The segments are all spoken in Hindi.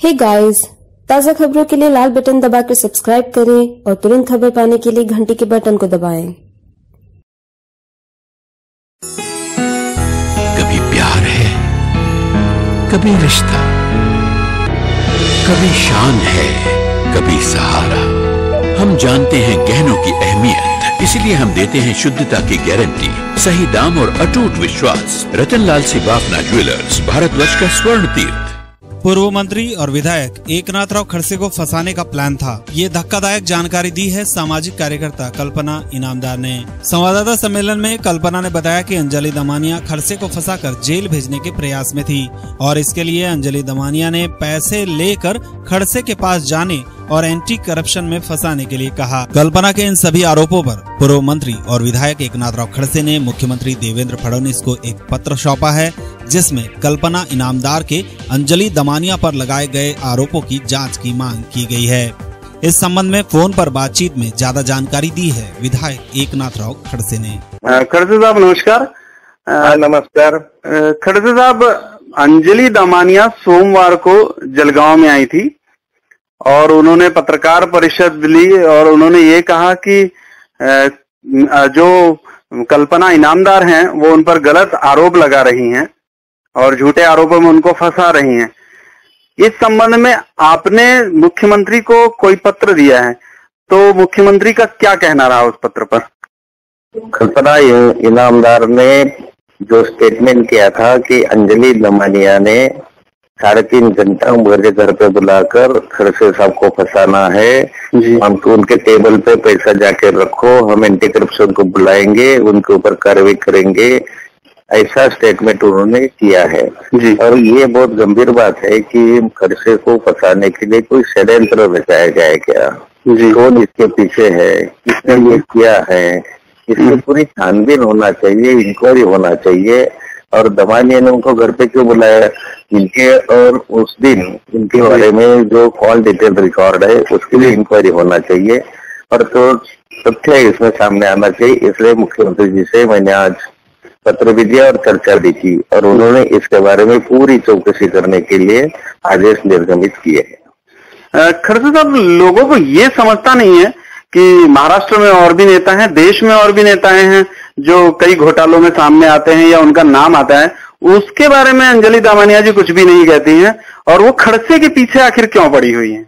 हे गाइस, ताज़ा खबरों के लिए लाल बटन दबाकर सब्सक्राइब करें और तुरंत खबर पाने के लिए घंटी के बटन को दबाएं। कभी प्यार है, कभी रिश्ता, कभी शान है, कभी सहारा। हम जानते हैं गहनों की अहमियत, इसलिए हम देते हैं शुद्धता की गारंटी, सही दाम और अटूट विश्वास। रतनलाल सी बाफना ज्वेलर्स, भारतवर्ष का स्वर्ण तीर्थ। पूर्व मंत्री और विधायक एकनाथराव खड़से को फंसाने का प्लान था। ये धक्कादायक जानकारी दी है सामाजिक कार्यकर्ता कल्पना इनामदार ने। संवाददाता सम्मेलन में कल्पना ने बताया कि अंजलि दमानिया खड़से को फंसाकर जेल भेजने के प्रयास में थी और इसके लिए अंजलि दमानिया ने पैसे लेकर खड़से के पास जाने और एंटी करप्शन में फंसाने के लिए कहा। कल्पना के इन सभी आरोपों पर पूर्व मंत्री और विधायक एकनाथराव खड़से ने मुख्यमंत्री देवेंद्र फडणवीस को एक पत्र सौंपा है, जिसमें कल्पना इनामदार के अंजलि दमानिया पर लगाए गए आरोपों की जांच की मांग की गई है। इस संबंध में फोन पर बातचीत में ज्यादा जानकारी दी है विधायक एकनाथराव खड़से ने। खड़से साहब नमस्कार। नमस्कार। खड़से साहब, अंजलि दमानिया सोमवार को जलगांव में आई थी और उन्होंने पत्रकार परिषद ली और उन्होंने ये कहा कि जो कल्पना इनामदार हैं वो उन पर गलत आरोप लगा रही हैं और झूठे आरोपों में उनको फंसा रही हैं। इस संबंध में आपने मुख्यमंत्री को कोई पत्र दिया है, तो मुख्यमंत्री का क्या कहना रहा उस पत्र पर? कल्पना इनामदार ने जो स्टेटमेंट किया था कि अंजलि दमानिया ने 3.5 घंटा मुझे घर पे बुलाकर खड़से साहब को फंसाना है, हमको उनके टेबल पे पैसा जाके रखो, हम एंटी करप्शन को बुलाएंगे, उनके ऊपर कार्रवाई करेंगे, ऐसा स्टेटमेंट उन्होंने किया है जी। और ये बहुत गंभीर बात है कि खड़से को फंसाने के लिए कोई षड्यंत्र रचाया गया है क्या जी? कौन इसके पीछे है, किसने ये किया है, इसकी पूरी छानबीन होना चाहिए, इंक्वायरी होना चाहिए। और दमानिया ने उनको घर पे क्यों बुलाया इनके, और उस दिन इनके बारे में जो कॉल डिटेल रिकॉर्ड है उसके लिए इंक्वायरी होना चाहिए और तो तथ्य इसमें सामने आना चाहिए। इसलिए मुख्यमंत्री जी से मैंने आज पत्र भी दिया और चर्चा भी की और उन्होंने इसके बारे में पूरी चौकसी करने के लिए आदेश निर्गमित किए हैं। खड़से साहब, लोगों को ये समझता नहीं है कि महाराष्ट्र में और भी नेता हैं, देश में और भी नेताएं हैं जो कई घोटालों में सामने आते हैं या उनका नाम आता है, उसके बारे में अंजलि दमानिया जी कुछ भी नहीं कहती हैं और वो खड़से के पीछे आखिर क्यों पड़ी हुई हैं?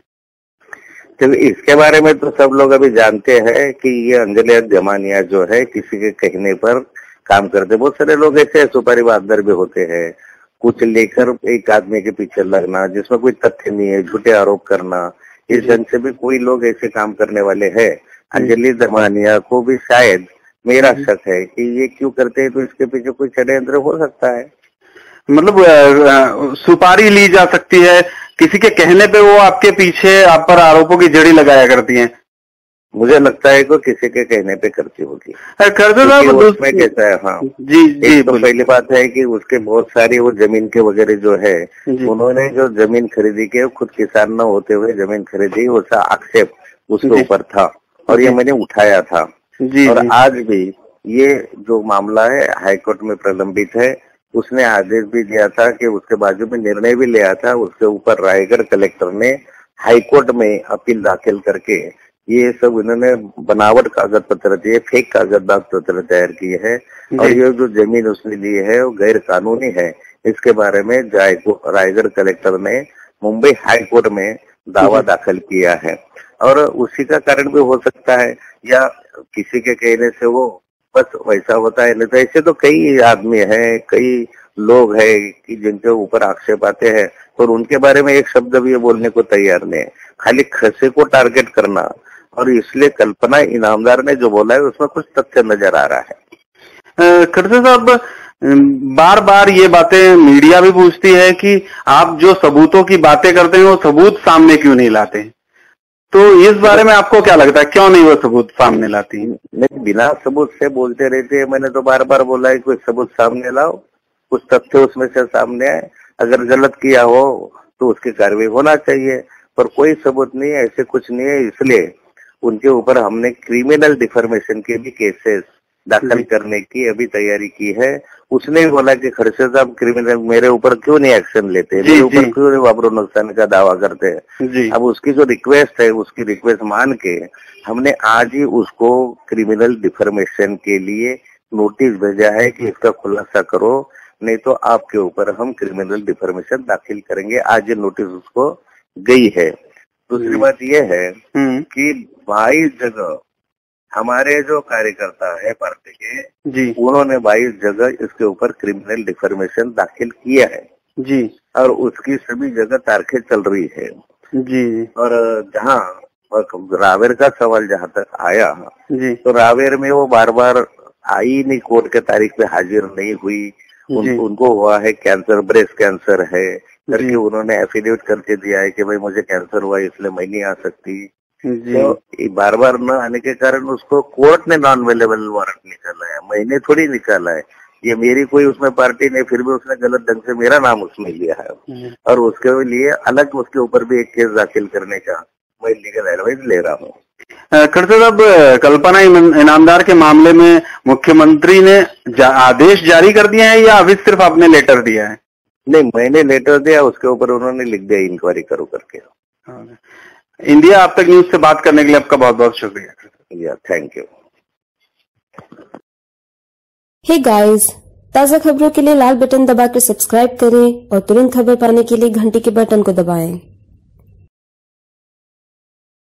तो इसके बारे में तो सब लोग अभी जानते हैं कि ये अंजलि दमानिया जो है किसी के कहने पर काम करते। बहुत सारे लोग ऐसे सुपारी बादर भी होते हैं, कुछ लेकर एक आदमी के पीछे लगना जिसमें कोई तथ्य नहीं है, झूठे आरोप करना, इस ढंग से भी कोई लोग ऐसे काम करने वाले हैं। अंजलि दमानिया को भी शायद मेरा शक है कि ये क्यों करते हैं, तो इसके पीछे कोई षड्यंत्र हो सकता है। मतलब सुपारी ली जा सकती है, किसी के कहने पे वो आपके पीछे आप पर आरोपों की जड़ी लगाया करती हैं। मुझे लगता है कि किसी के कहने पे करती होगी। उसमें कैसा है? हाँ जी तो पहली बात है कि उसके बहुत सारी वो जमीन के वगैरह जो है, उन्होंने जो जमीन खरीदी के खुद किसान न होते हुए जमीन खरीदी, उसका आक्षेप उसके ऊपर था और ये मैंने उठाया था और आज भी ये जो मामला है हाईकोर्ट में प्रलंबित है। उसने आदेश भी दिया था कि उसके बाजू में निर्णय भी लिया था, उसके ऊपर रायगढ़ कलेक्टर ने हाईकोर्ट में अपील दाखिल करके ये सब इन्होंने बनावट कागज पत्र दिए, फेक कागज पत्र तैयार किए हैं और ये जो जमीन उसने ली है वो गैर कानूनी है। इसके बारे में रायगढ़ कलेक्टर ने मुंबई हाई कोर्ट में दावा दाखिल किया है और उसी का कारण भी हो सकता है या किसी के कहने से वो बस वैसा होता है। नहीं तो ऐसे तो कई आदमी हैं, कई लोग हैं कि जिनके ऊपर आक्षेप आते हैं और उनके बारे में एक शब्द भी ये बोलने को तैयार नहीं है, खाली खड़से को टारगेट करना। और इसलिए कल्पना इनामदार ने जो बोला है उसमें कुछ तथ्य नजर आ रहा है। खड़से साहब, बार बार ये बातें मीडिया भी पूछती है कि आप जो सबूतों की बातें करते हैं वो सबूत सामने क्यों नहीं लाते, तो इस बारे में आपको क्या लगता है, क्यों नहीं वो सबूत सामने लाती है? नहीं, बिना सबूत से बोलते रहते हैं। मैंने तो बार बार बोला है कोई सबूत सामने लाओ, कुछ तथ्य उसमें से सामने आए, अगर गलत किया हो तो उसकी कार्रवाई होना चाहिए, पर कोई सबूत नहीं है, ऐसे कुछ नहीं है। इसलिए उनके ऊपर हमने क्रिमिनल डिफॉर्मेशन के भी केसेस दाखिल करने की अभी तैयारी की है। उसने भी बोला कि खड़से साहब क्रिमिनल मेरे ऊपर क्यों नहीं एक्शन लेते, मेरे ऊपर क्यों नहीं वापरो नुकसान का दावा करते हैं। अब उसकी जो रिक्वेस्ट है, उसकी रिक्वेस्ट मान के हमने आज ही उसको क्रिमिनल डिफर्मेशन के लिए नोटिस भेजा है कि इसका खुलासा करो, नहीं तो आपके ऊपर हम क्रिमिनल डिफर्मेशन दाखिल करेंगे। आज ये नोटिस उसको गई है। दूसरी बात यह है कि 22 जगह हमारे जो कार्यकर्ता है पार्टी के, उन्होंने 22 जगह इसके ऊपर क्रिमिनल डिफर्मेशन दाखिल किया है जी, और उसकी सभी जगह तारीखें चल रही है जी। और जहाँ रावेर का सवाल जहाँ तक आया जी, तो रावेर में वो बार बार आई नहीं, कोर्ट के तारीख पे हाजिर नहीं हुई। उनको हुआ है कैंसर, ब्रेस्ट कैंसर है करके उन्होंने एफिडेविट करके दिया है कि भाई मुझे कैंसर हुआ इसलिए मैं नहीं आ सकती। तो बार बार न आने के कारण उसको कोर्ट ने नॉन अवेलेबल वारंट निकाला है, मैंने थोड़ी निकाला है। ये मेरी कोई उसमें पार्टी नहीं, फिर भी उसने गलत ढंग से मेरा नाम उसमें लिया है और उसके लिए अलग उसके ऊपर भी एक केस दाखिल करने का मैं लीगल एडवाइस ले रहा हूँ। खड़से साहब, कल्पना इनामदार के मामले में मुख्यमंत्री ने आदेश जारी कर दिया है या अभी सिर्फ आपने लेटर दिया है? नहीं, मैंने लेटर दिया, उसके ऊपर उन्होंने लिख दिया इंक्वायरी करो करके। इंडिया आप तक न्यूज से बात करने के लिए आपका बहुत बहुत शुक्रिया। Thank you. हे गाइस, ताज़ा खबरों के लिए लाल बटन दबाकर सब्सक्राइब करें और तुरंत खबर पाने के लिए घंटी के बटन को दबाएं।